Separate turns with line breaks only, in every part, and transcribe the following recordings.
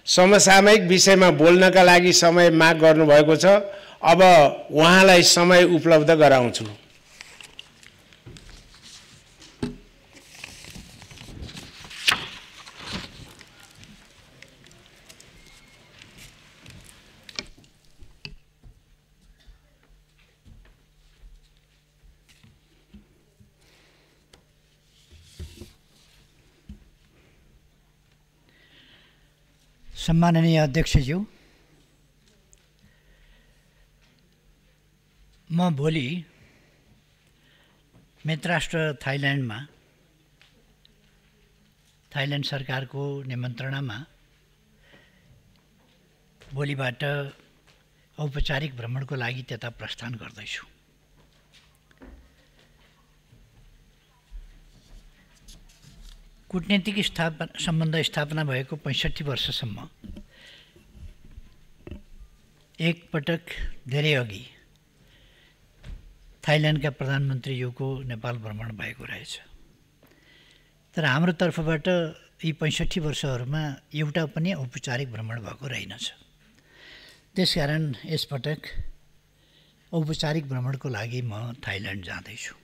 समसामयिक विषयमा बोल्नका लागि समय माग गर्नुभएको छ। अब उहाँलाई समय उपलब्ध गराउँछु।
सम्माननीय अध्यक्षज्यू, म भोलि मित्रराष्ट्र थाइल्यान्डमा थाइल्यान्ड सरकारको निमन्त्रणामा भोलिबाट औपचारिक भ्रमणको लागि त्यता प्रस्थान गर्दैछु। कूटनीतिक सम्बन्ध स्थापना भएको 65 वर्षसम्म एकपटक धेरै अघि थाइल्यान्डका प्रधानमन्त्रीज्यूको नेपाल भ्रमण भएको रहेछ। तर हाम्रो तर्फबाट यी 65 वर्षहरूमा एउटा पनि औपचारिक भ्रमण भएको रहेनछ। त्यसकारण यसपटक औपचारिक भ्रमणको लागि म थाइल्यान्ड जाँदैछु।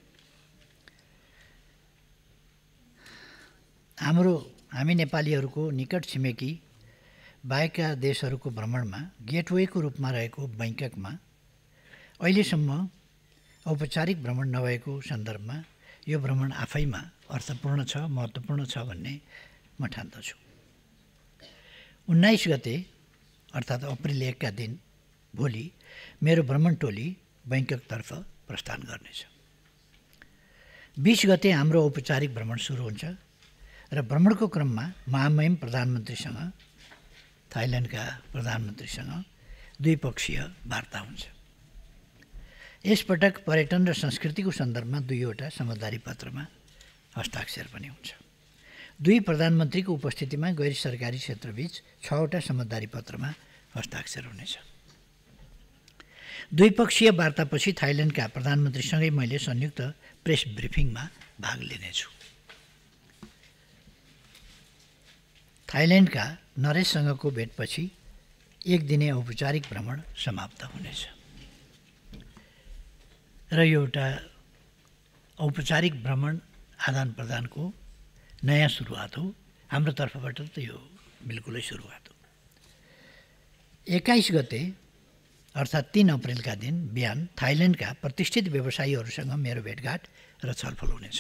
हामी नेपालीहरूको निकट छिमेकी बाहेकका देशहरूको भ्रमणमा गेटवेको रूपमा रहेको बैंककमा अहिलेसम्म औपचारिक भ्रमण नभएको सन्दर्भमा यो भ्रमण आफैमा अर्थपूर्ण छ, महत्त्वपूर्ण छ भन्ने म ठान्दछु। 19 गते अर्थात् अप्रिल 1 का दिन भोलि मेरो भ्रमण टोली बैंककतर्फ प्रस्थान गर्नेछ। 20 गते हाम्रो औपचारिक भ्रमण सुरु हुन्छ र भ्रमणको क्रममा महामहिम प्रधानमन्त्रीसँग थाइल्यान्डका प्रधानमन्त्रीसँग द्विपक्षीय वार्ता हुन्छ। यसपटक पर्यटन र संस्कृतिको सन्दर्भमा 2वटा समझदारी पत्रमा हस्ताक्षर पनि हुन्छ। दुई प्रधानमन्त्रीको उपस्थितिमा गैर सरकारी क्षेत्रबीच 6वटा समझदारी पत्रमा हस्ताक्षर हुनेछ। द्विपक्षीय वार्तापछि थाइल्यान्डका प्रधानमन्त्रीसँगै मैले संयुक्त प्रेस ब्रिफिङमा भाग लिनेछु। थाइल्यान्डका नरेशसँगको भेटपछि एक दिने औपचारिक भ्रमण समाप्त हुनेछ र यो एउटा औपचारिक भ्रमण आदान प्रदानको नयाँ सुरुवात हो। हाम्रो तर्फबाट त यो बिल्कुलै सुरुवात हो। 21 गते अर्थात् 3 अप्रिलका दिन बिहान थाइल्यान्डका प्रतिष्ठित व्यवसायीहरूसँग मेरो भेटघाट र छलफल हुनेछ।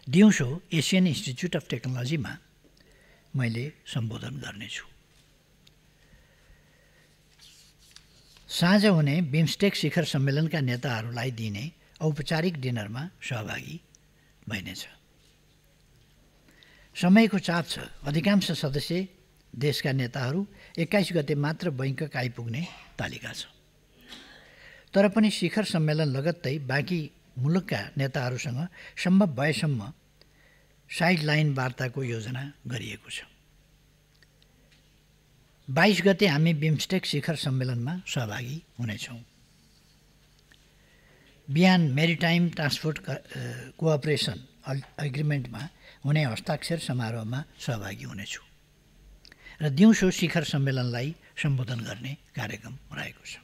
दिउँसो एसियन इन्स्टिच्युट अफ टेक्नोलोजीमा मैले सम्बोधन गर्नेछु। साँझ हुने बिमस्टेक शिखर सम्मेलनका नेताहरूलाई दिने औपचारिक डिनरमा सहभागी भइनेछ। समयको चाप छ। अधिकांश सदस्य देशका नेताहरू 21 गते मात्र बैंकक आइपुग्ने तालिका छ। तर पनि शिखर सम्मेलन लगत्तै बाँकी मुलुकका नेताहरूसँग सम्भव भएसम्म साइडलाइन वार्ताको योजना गरिएको छ। 22 गते हामी बिमस्टेक शिखर सम्मेलनमा सहभागी हुनेछौँ। बिहान मेरिटाइम ट्रान्सपोर्ट कोअपरेसन एग्रिमेन्टमा हुने हस्ताक्षर समारोहमा सहभागी हुनेछु र दिउँसो शिखर सम्मेलनलाई सम्बोधन गर्ने कार्यक्रम रहेको छ।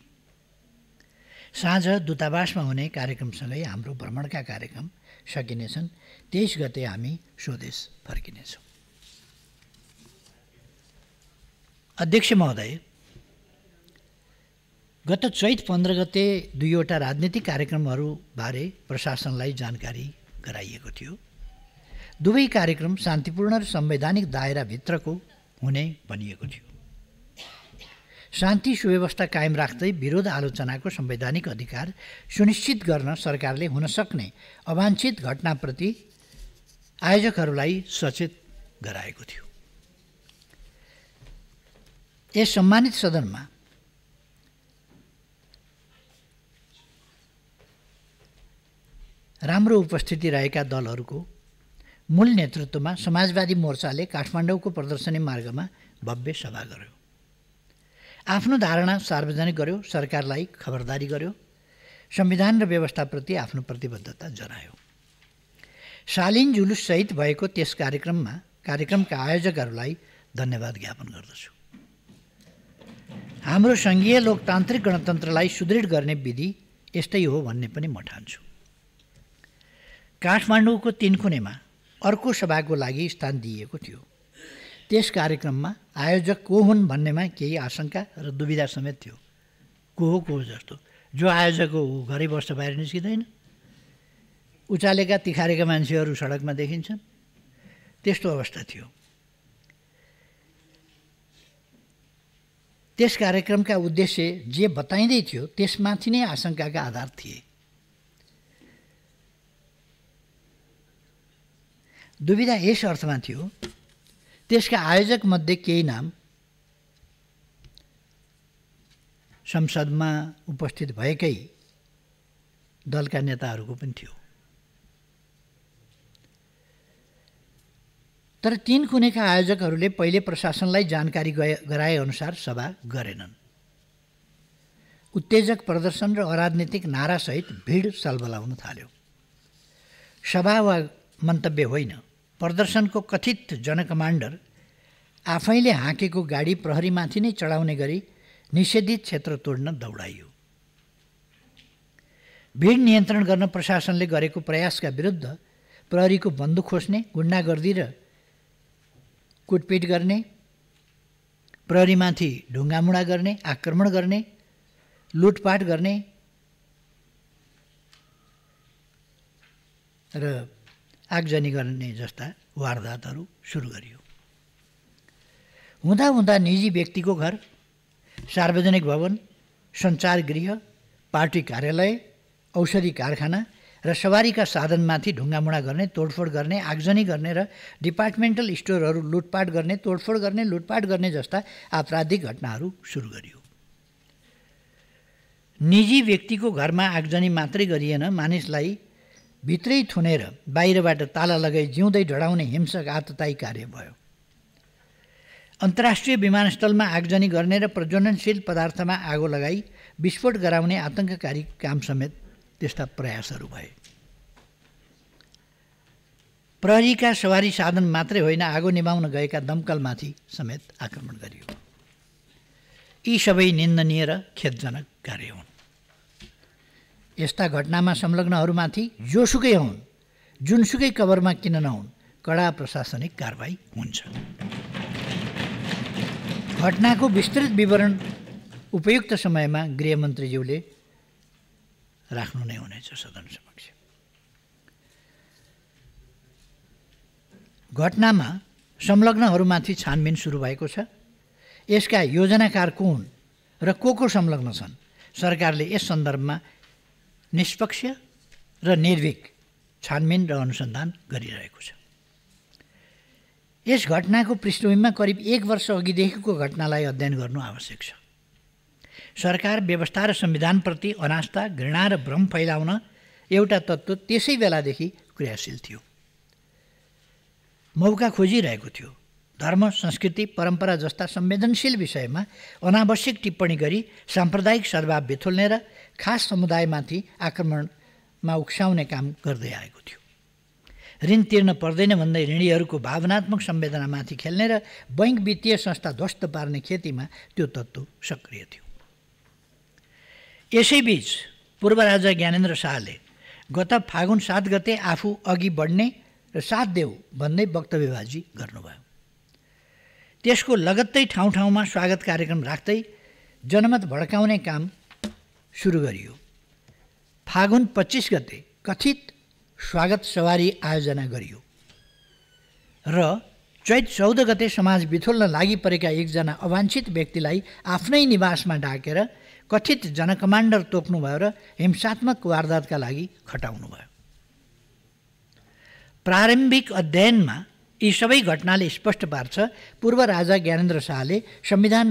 साँझ दूतावासमा हुने कार्यक्रमसँगै हाम्रो भ्रमणका कार्यक्रम सकिनेछन्। 23 गते हामी स्वदेश फर्किनेछौँ। अध्यक्ष महोदय, गत चैत 15 गते 2वटा राजनीतिक कार्यक्रमहरूबारे प्रशासनलाई जानकारी गराइएको थियो। दुवै कार्यक्रम शान्तिपूर्ण र संवैधानिक दायराभित्रको हुने भनिएको थियो। शान्ति सुव्यवस्था कायम राख्दै विरोध आलोचनाको संवैधानिक अधिकार सुनिश्चित गर्न सरकारले हुन सक्ने अवाञ्छित घटनाप्रति आयोजकहरूलाई सचेत गराएको थियो। यस सम्मानित सदनमा राम्रो उपस्थिति रहेका दलहरूको मूल नेतृत्वमा समाजवादी मोर्चाले काठमाडौँको प्रदर्शनी मार्गमा भव्य सभा गर्यो। आफ्नो धारणा सार्वजनिक गर्यो, सरकारलाई खबरदारी गर्यो, संविधान र व्यवस्थाप्रति आफ्नो प्रतिबद्धता जनायो। शालीन जुलुससहित भएको त्यस कार्यक्रमका आयोजकहरूलाई धन्यवाद ज्ञापन गर्दछु। हाम्रो सङ्घीय लोकतान्त्रिक गणतन्त्रलाई सुदृढ गर्ने विधि यस्तै हो भन्ने पनि म ठान्छु। काठमाडौँको तीनकुनेमा अर्को सभाको लागि स्थान दिइएको थियो। त्यस कार्यक्रममा आयोजक को हुन् भन्नेमा केही आशंका र दुविधा समेत थियो। को हो जस्तो जो आयोजक हो ऊ घरै बस्छ, बाहिर निस्किँदैन। उचालेका तिखारेका मान्छेहरू सडकमा देखिन्छन्। त्यस्तो अवस्था थियो। त्यस कार्यक्रमका उद्देश्य जे बताइँदै थियो त्यसमाथि नै आशंकाका आधार थिए। दुविधा यस अर्थमा थियो त्यसका आयोजक मध्ये केही नाम संसदमा उपस्थित भएकै दलका नेताहरूको पनि थियो। तर तीनकुनेका आयोजकहरूले पहिले प्रशासनलाई जानकारी गराए अनुसार सभा गरेनन्। उत्तेजक प्रदर्शन र अराजनीतिक नारासहित भिड सलबलाउन थाल्यो। सभा वा मन्तव्य होइन, प्रदर्शनको कथित जनकमान्डर आफैले हाँकेको गाडी प्रहरीमाथि नै चढाउने गरी निषेधित क्षेत्र तोड्न दौडाइयो। भिड नियन्त्रण गर्न प्रशासनले गरेको प्रयासका विरुद्ध प्रहरीको बन्दुक खोज्ने, गुण्डागर्दी र कुटपिट गर्ने, प्रहरीमाथि ढुङ्गामुढा गर्ने, आक्रमण गर्ने, लुटपाट गर्ने र आगजनी गर्ने जस्ता वारदातहरू सुरु गरियो। हुँदा निजी व्यक्तिको घर, सार्वजनिक भवन, सञ्चार गृह, पार्टी कार्यालय, औषधि कारखाना र सवारीका साधनमाथि ढुङ्गामुढा गर्ने, तोडफोड गर्ने, आगजनी गर्ने र डिपार्टमेन्टल स्टोरहरू लुटपाट गर्ने, तोडफोड गर्ने, लुटपाट गर्ने जस्ता आपराधिक घटनाहरू सुरु गरियो। निजी व्यक्तिको घरमा आगजनी मात्रै गरिएन, मानिसलाई भित्रै थुनेर बाहिरबाट ताला लगाई जिउँदै ढडाउने हिंसक आततायी कार्य भयो। अन्तर्राष्ट्रिय विमानस्थलमा आगजनी गर्ने र प्रज्वलनशील पदार्थमा आगो लगाई विस्फोट गराउने आतङ्ककारी काम समेत त्यस्ता प्रयासहरू भए। प्रहरीका सवारी साधन मात्रै होइन, आगो निभाउन गएका दमकलमाथि समेत आक्रमण गरियो। यी सबै निन्दनीय र खेदजनक कार्य हुन्। यस्ता घटनामा संलग्नहरूमाथि जोसुकै हुन्, जुनसुकै कभरमा किन नहुन्, कडा प्रशासनिक कारबाही हुन्छ। घटनाको विस्तृत विवरण उपयुक्त समयमा गृहमन्त्रीज्यूले राख्नु नै हुनेछ सदन समक्ष। घटनामा संलग्नहरूमाथि छानबिन सुरु भएको छ। यसका योजनाकार को हुन् र को संलग्न छन्, सरकारले यस सन्दर्भमा निष्पक्ष र निर्भीक छानबिन र अनुसन्धान गरिरहेको छ। यस घटनाको पृष्ठभूमिमा करिब 1 वर्ष अघिदेखिको घटनालाई अध्ययन गर्नु आवश्यक छ। सरकार व्यवस्था र संविधानप्रति अनास्था, घृणा र भ्रम फैलाउन एउटा तत्त्व त्यसै बेलादेखि क्रियाशील थियो। मौका खोजिरहेको थियो। धर्म, संस्कृति, परम्परा जस्ता संवेदनशील विषयमा अनावश्यक टिप्पणी गरी साम्प्रदायिक सद्भाव बिथुल्ने र खास समुदायमाथि आक्रमणमा उक्साउने काम गर्दै आएको थियो। ऋण तिर्न पर्दैन भन्दै ऋणीहरूको भावनात्मक संवेदनामाथि खेल्ने र बैंक वित्तीय संस्था ध्वस्त पार्ने खेतीमा त्यो तत्त्व सक्रिय थियो। यसैबीच पूर्व राजा ज्ञानेन्द्र शाहले गत फागुन 7 गते आफू अघि बढ्ने र साथ देऊ भन्दै वक्तव्यबाजी गर्नुभयो। त्यसको लगत्तै ठाउँ ठाउँमा स्वागत कार्यक्रम राख्दै जनमत भड्काउने काम सुरु गरियो। फागुन 25 गते कथित स्वागत सवारी आयोजना गरियो र चैत 14 गते समाज बिथुल्न लागि परेका एकजना अवाञ्छित व्यक्तिलाई आफ्नै निवासमा डाकेर कथित जनकमान्डर तोक्नुभयो र हिंसात्मक वारदातका लागि खटाउनु भयो। प्रारम्भिक अध्ययनमा यी सबै घटनाले स्पष्ट पार्छ पूर्व राजा ज्ञानेन्द्र शाहले संविधान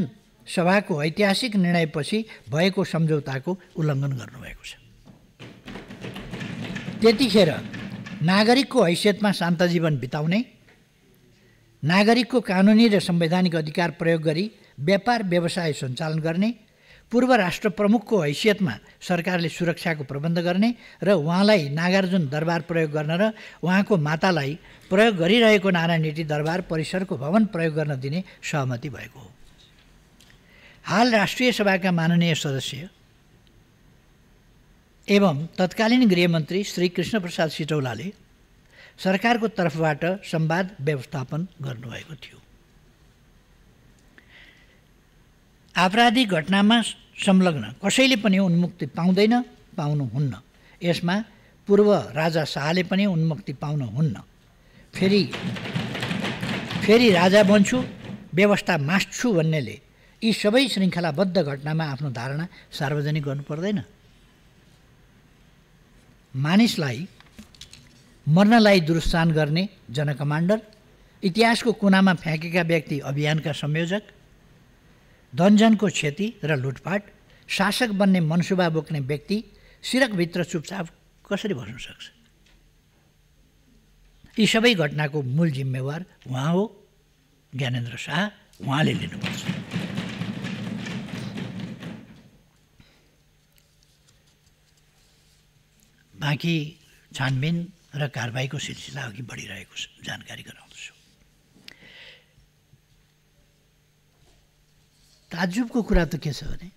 सभाको ऐतिहासिक निर्णयपछि भएको सम्झौताको उल्लङ्घन गर्नुभएको छ। त्यतिखेर नागरिकको हैसियतमा शान्त जीवन बिताउने, नागरिकको कानुनी र संवैधानिक अधिकार प्रयोग गरी व्यापार व्यवसाय सञ्चालन गर्ने, पूर्व राष्ट्र प्रमुखको हैसियतमा सरकारले सुरक्षाको प्रबन्ध गर्ने र उहाँलाई नागार्जुन दरबार प्रयोग गर्न र उहाँको मातालाई प्रयोग गरिरहेको नारायणहिटी दरबार परिसरको भवन प्रयोग गर्न दिने सहमति भएको हो। हाल राष्ट्रिय सभाका माननीय सदस्य एवं तत्कालीन गृहमन्त्री श्री कृष्णप्रसाद सिटौलाले सरकारको तर्फबाट संवाद व्यवस्थापन गर्नुभएको थियो। आपराधिक घटनामा संलग्न कसैले पनि उन्मुक्ति पाउनुहुन्न। यसमा पूर्व राजा शाहले पनि उन्मुक्ति पाउनुहुन्न। फेरि राजा बन्छु व्यवस्था मास्छु भन्नेले यी सबै श्रृङ्खलाबद्ध घटनामा आफ्नो धारणा सार्वजनिक गर्नु पर्दैन। मानिसलाई मर्नलाई दुरुत्साहन गर्ने जनकमान्डर, इतिहासको कुनामा फ्याँकेका व्यक्ति अभियानका संयोजक, धनजनको क्षति र लुटपाट, शासक बन्ने मनसुबा बोक्ने व्यक्ति सिरकभित्र चुपचाप कसरी बस्न सक्छ? यी सबै घटनाको मूल जिम्मेवार उहाँ हो, ज्ञानेन्द्र शाह। उहाँले लिनुपर्छ। बाँकी छानबिन र कारबाहीको सिलसिला अघि बढिरहेको जानकारी गराउँदछु। ताज्जुबको कुरा त के छ भने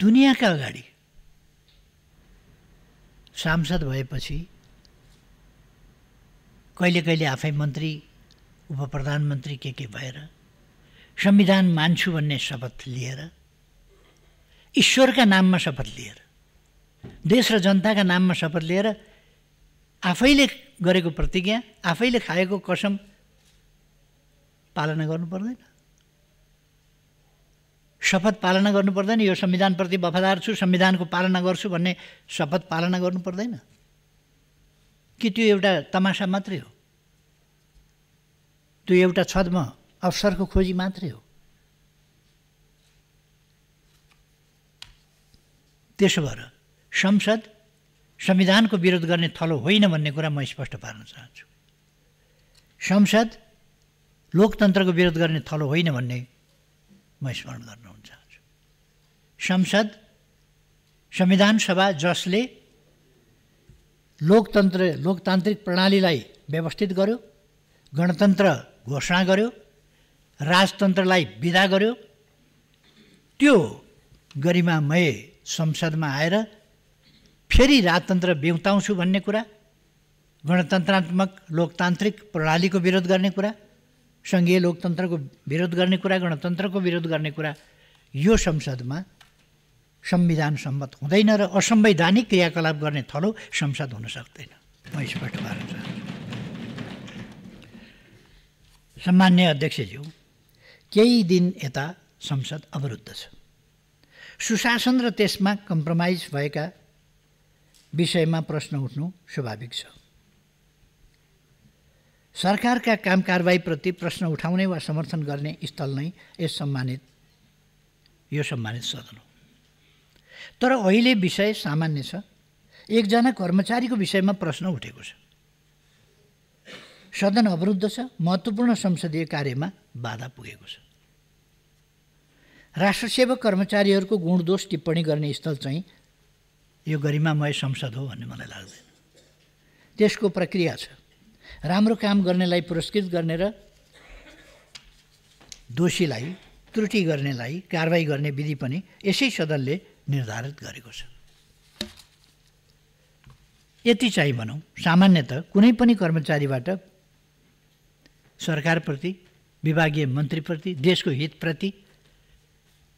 दुनियाँका अगाडि सांसद भएपछि कहिले कहिले आफै मन्त्री उप प्रधानमन्त्री के भएर संविधान मान्छु भन्ने शपथ लिएर, ईश्वरका नाममा शपथ लिएर, देश र जनताका नाममा शपथ लिएर आफैले गरेको प्रतिज्ञा, आफैले खाएको कसम पालना गर्नु पर्दैन? शपथ पालना गर्नु पर्दैन? यो संविधानप्रति वफादार छु, संविधानको पालना गर्छु भन्ने शपथ पालना गर्नु पर्दैन कि त्यो एउटा तमासा मात्रै हो? त्यो एउटा छद्म अवसरको खोजी मात्रै हो? त्यसो भएर संसद संविधानको विरोध गर्ने थलो होइन भन्ने कुरा म स्पष्ट पार्न चाहन्छु। संसद लोकतन्त्रको विरोध गर्ने थलो होइन भन्ने म स्मरण गर्न चाहन्छु। संसद संविधान सभा जसले लोकतान्त्रिक प्रणालीलाई व्यवस्थित गर्यो, गणतन्त्र घोषणा गर्यो, राजतन्त्रलाई विदा गर्यो, त्यो गरिमामय संसदमा आएर फेरि राजतन्त्र बिउताउँछु भन्ने कुरा, गणतन्त्रात्मक लोकतान्त्रिक प्रणालीको विरोध गर्ने कुरा, सङ्घीय लोकतन्त्रको विरोध गर्ने कुरा, गणतन्त्रको विरोध गर्ने कुरा यो संसदमा संविधान सम्मत हुँदैन र असंवैधानिक क्रियाकलाप गर्ने थलो संसद हुन सक्दैन। म स्पष्ट पार्न चाहन्छु। सम्मान्य अध्यक्षज्यू, केही दिन यता संसद अवरुद्ध छ। सुशासन र त्यसमा कम्प्रोमाइज भएका विषयमा प्रश्न उठ्नु स्वाभाविक छ। सरकारका काम कारबाहीप्रति प्रश्न उठाउने वा समर्थन गर्ने स्थल नै यो सम्मानित सदन हो। तर अहिले विषय सामान्य छ। एकजना कर्मचारीको विषयमा प्रश्न उठेको छ। सदन अवरुद्ध छ। महत्त्वपूर्ण संसदीय कार्यमा बाधा पुगेको छ। राष्ट्रसेवक कर्मचारीहरूको गुणदोष टिप्पणी गर्ने स्थल चाहिँ यो गरिमामय संसद हो भन्ने मलाई लाग्दैन। त्यसको प्रक्रिया छ। राम्रो काम गर्नेलाई पुरस्कृत गर्ने र दोषीलाई, त्रुटि गर्नेलाई कारबाही गर्ने विधि पनि यसै सदनले निर्धारित गरेको छ। यति चाहिँ भनौँ, सामान्यतः कुनै पनि कर्मचारीबाट सरकारप्रति, विभागीय मन्त्रीप्रति, देशको हितप्रति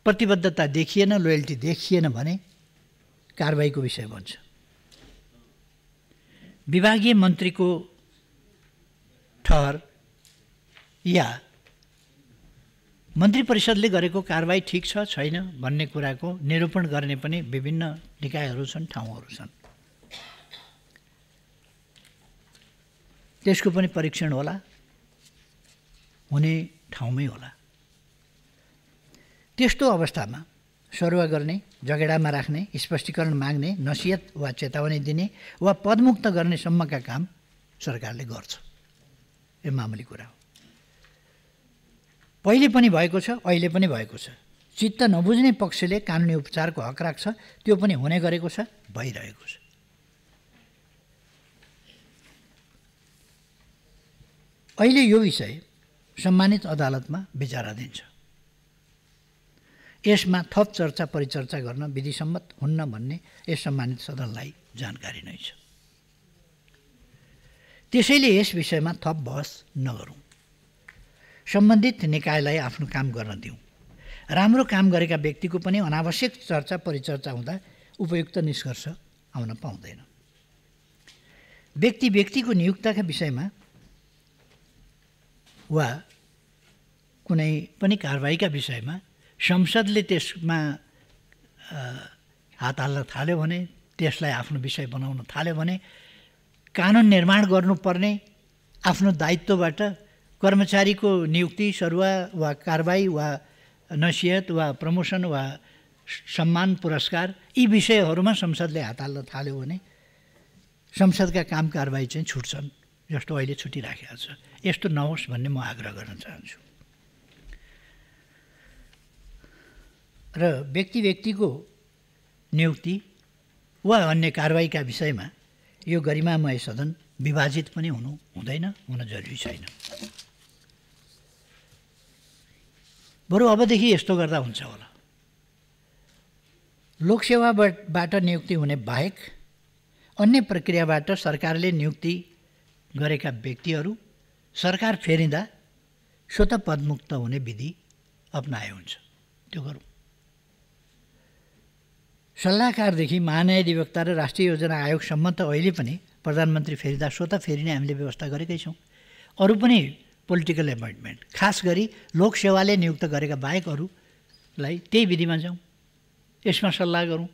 प्रतिबद्धता देखिएन, लोयल्टी देखिएन भने कारबाहीको विषय बन्छ। विभागीय मन्त्रीको ठहर या मन्त्री परिषदले गरेको कारबाही ठिक छ छैन भन्ने कुराको निरूपण गर्ने पनि विभिन्न निकायहरू छन्, ठाउँहरू छन्। त्यसको पनि परीक्षण होला, हुने ठाउँमै होला। त्यस्तो अवस्थामा सरुवा गर्ने, जगेडामा राख्ने, स्पष्टीकरण माग्ने, नसिहत वा चेतावनी दिने वा पदमुक्त गर्ने सम्मका काम सरकारले गर्छ। यो मामुली कुरा हो। पहिले पनि भएको छ, अहिले पनि भएको छ। चित्त नबुझ्ने पक्षले कानुनी उपचारको हक राख्छ, त्यो पनि हुने गरेको छ, भइरहेको छ। अहिले यो विषय सम्मानित अदालतमा विचाराधीन छ। यसमा थप चर्चा परिचर्चा गर्न विधिसम्मत हुन्न भन्ने यस सम्मानित सदनलाई जानकारी नै छ। त्यसैले यस विषयमा थप बहस नगरौँ। सम्बन्धित निकायलाई आफ्नो काम गर्न दिउँ। राम्रो काम गरेका व्यक्तिको पनि अनावश्यक चर्चा परिचर्चा हुँदा उपयुक्त निष्कर्ष आउन पाउँदैन। व्यक्तिको नियुक्तिका विषयमा वा कुनै पनि कारबाहीका विषयमा संसदले त्यसमा हात हाल्न थाल्यो भने, त्यसलाई आफ्नो विषय बनाउन थाल्यो भने कानुन निर्माण गर्नुपर्ने आफ्नो दायित्वबाट कर्मचारीको नियुक्ति, सरुवा वा कारबाही वा नसिहत वा प्रमोसन वा सम्मान पुरस्कार यी विषयहरूमा संसदले हात हाल्न थाल्यो भने संसदका काम कारबाही चाहिँ छुट्छन्, जस्तो अहिले छुटिराखेको छ। यस्तो नहोस् भन्ने म आग्रह गर्न चाहन्छु। र व्यक्तिको नियुक्ति वा अन्य कारबाहीका विषयमा यो गरिमामय सदन विभाजित पनि हुँदैन, हुन जरुरी छैन। बरु अबदेखि यस्तो गर्दा हुन्छ होला। लोकसेवाबाट नियुक्ति हुने बाहेक अन्य प्रक्रियाबाट सरकारले नियुक्ति गरेका व्यक्तिहरू सरकार फेरिँदा स्वतः पदमुक्त हुने विधि अपनाए हुन्छ, त्यो गरौँ। सल्लाहकारदेखि महान्यायाधिवक्ता र राष्ट्रिय योजना आयोगसम्म त अहिले पनि प्रधानमन्त्री फेरिँदा स्वतः फेरिने हामीले व्यवस्था गरेकै छौँ। अरू पनि पोलिटिकल एपोइन्टमेन्ट, खास गरी लोकसेवाले नियुक्त गरेका बाहेक अरूलाई त्यही विधिमा जाउँ, यसमा सल्लाह गरौँ।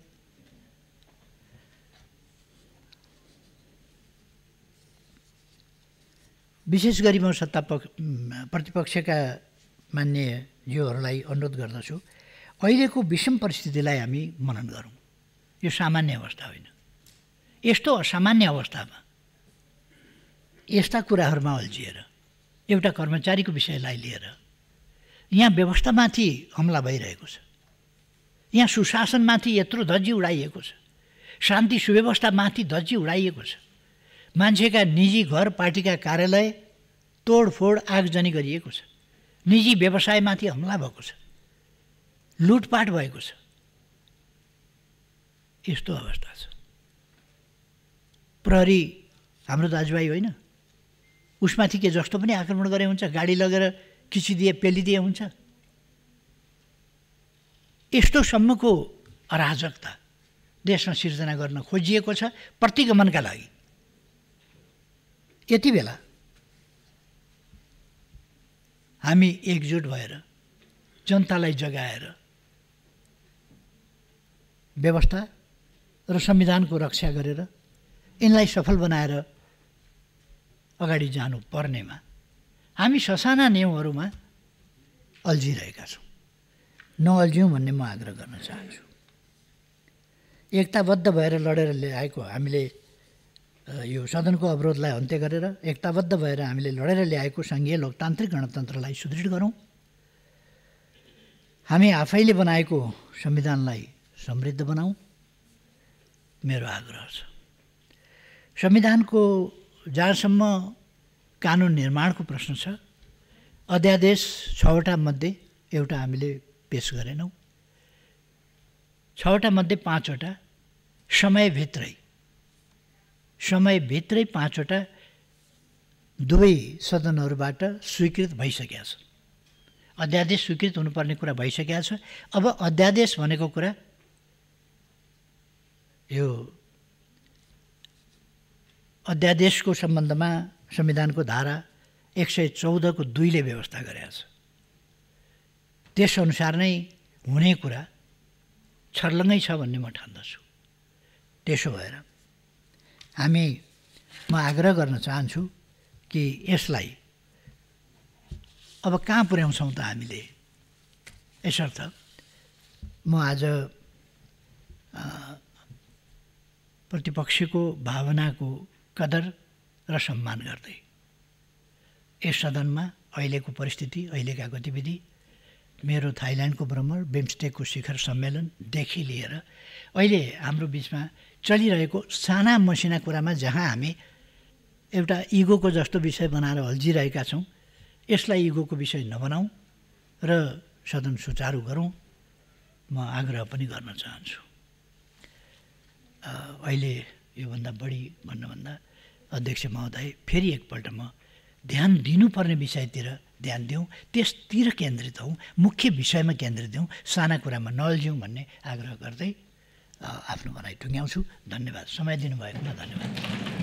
विशेष गरी म प्रतिपक्षका मान्यज्यूहरूलाई अनुरोध गर्दछु, अहिलेको विषम परिस्थितिलाई हामी मनन गरौँ। यो सामान्य अवस्था होइन। यस्तो असामान्य अवस्थामा यस्ता कुराहरूमा अल्झिएर एउटा कर्मचारीको विषयलाई लिएर यहाँ व्यवस्थामाथि हमला भइरहेको छ, यहाँ सुशासनमाथि यत्रो धज्जी उडाइएको छ, शान्ति सुव्यवस्थामाथि धज्जी उडाइएको छ, मान्छेका निजी घर पार्टीका कार्यालय तोडफोड आगजनी गरिएको छ, निजी व्यवसायमाथि हमला भएको छ, लुटपाट भएको छ। यस्तो अवस्था छ। प्रहरी हाम्रो दाजुभाइ होइन, उसमाथि के जस्तो पनि आक्रमण गरे हुन्छ, गाडी लगेर खिचिदिए पेलिदिए हुन्छ। यस्तोसम्मको अराजकता देशमा सिर्जना गर्न खोजिएको छ प्रतिगमनका लागि। यति बेला हामी एकजुट भएर जनतालाई जगाएर व्यवस्था र संविधानको रक्षा गरेर यिनलाई सफल बनाएर अगाडि जानु पर्नेमा हामी ससाना नियमहरूमा अल्झिरहेका छौँ। नअल्झ्यौँ भन्ने म आग्रह गर्न चाहन्छु। एकताबद्ध भएर लडेर ल्याएको हामीले यो सदनको अवरोधलाई अन्त्य गरेर एकताबद्ध भएर हामीले लडेर ल्याएको सङ्घीय लोकतान्त्रिक गणतन्त्रलाई सुदृढ गरौँ। हामी आफैले बनाएको संविधानलाई समृद्ध बनाऊँ, मेरो आग्रह छ। संविधानको जहाँसम्म कानुन निर्माणको प्रश्न छ, अध्यादेश 6वटा मध्ये एउटा हामीले पेश गरेनौँ। 6वटा मध्ये 5वटा समयभित्रै 5वटा दुवै सदनहरूबाट स्वीकृत भइसकेका छ। अध्यादेश स्वीकृत हुनुपर्ने कुरा भइसकेका छ। अब अध्यादेश भनेको कुरा यो अध्यादेशको सम्बन्धमा संविधानको धारा 114 को 2ले व्यवस्था गरेको छ। त्यसअनुसार नै हुने कुरा छर्लङ्गै छ भन्ने म ठान्दछु। त्यसो भएर म आग्रह गर्न चाहन्छु कि यसलाई अब कहाँ पुर्याउँछौँ त हामीले। यसर्थ म आज प्रतिपक्षको भावनाको कदर र सम्मान गर्दै यस सदनमा अहिलेको परिस्थिति, अहिलेका गतिविधि, मेरो थाइल्यान्डको भ्रमण, बिमस्टेकको शिखर सम्मेलनदेखि लिएर अहिले हाम्रो बिचमा चलिरहेको साना मसिना कुरामा जहाँ हामी एउटा इगोको जस्तो विषय बनाएर हल्झिरहेका छौँ, यसलाई इगोको विषय नबनाऊँ र सदन सुचारू गरौँ, म आग्रह पनि गर्न चाहन्छु। अहिले योभन्दा बढी भन्नुभन्दा अध्यक्ष महोदय, फेरि एकपल्ट म ध्यान दिनुपर्ने विषयतिर ध्यान दिउँ, त्यसतिर केन्द्रित हौँ, मुख्य विषयमा केन्द्रित दिउँ, साना कुरामा नअल्झौँ भन्ने आग्रह गर्दै आफ्नो भनाइ टुङ्ग्याउँछु। धन्यवाद। समय दिनुभएकोमा धन्यवाद।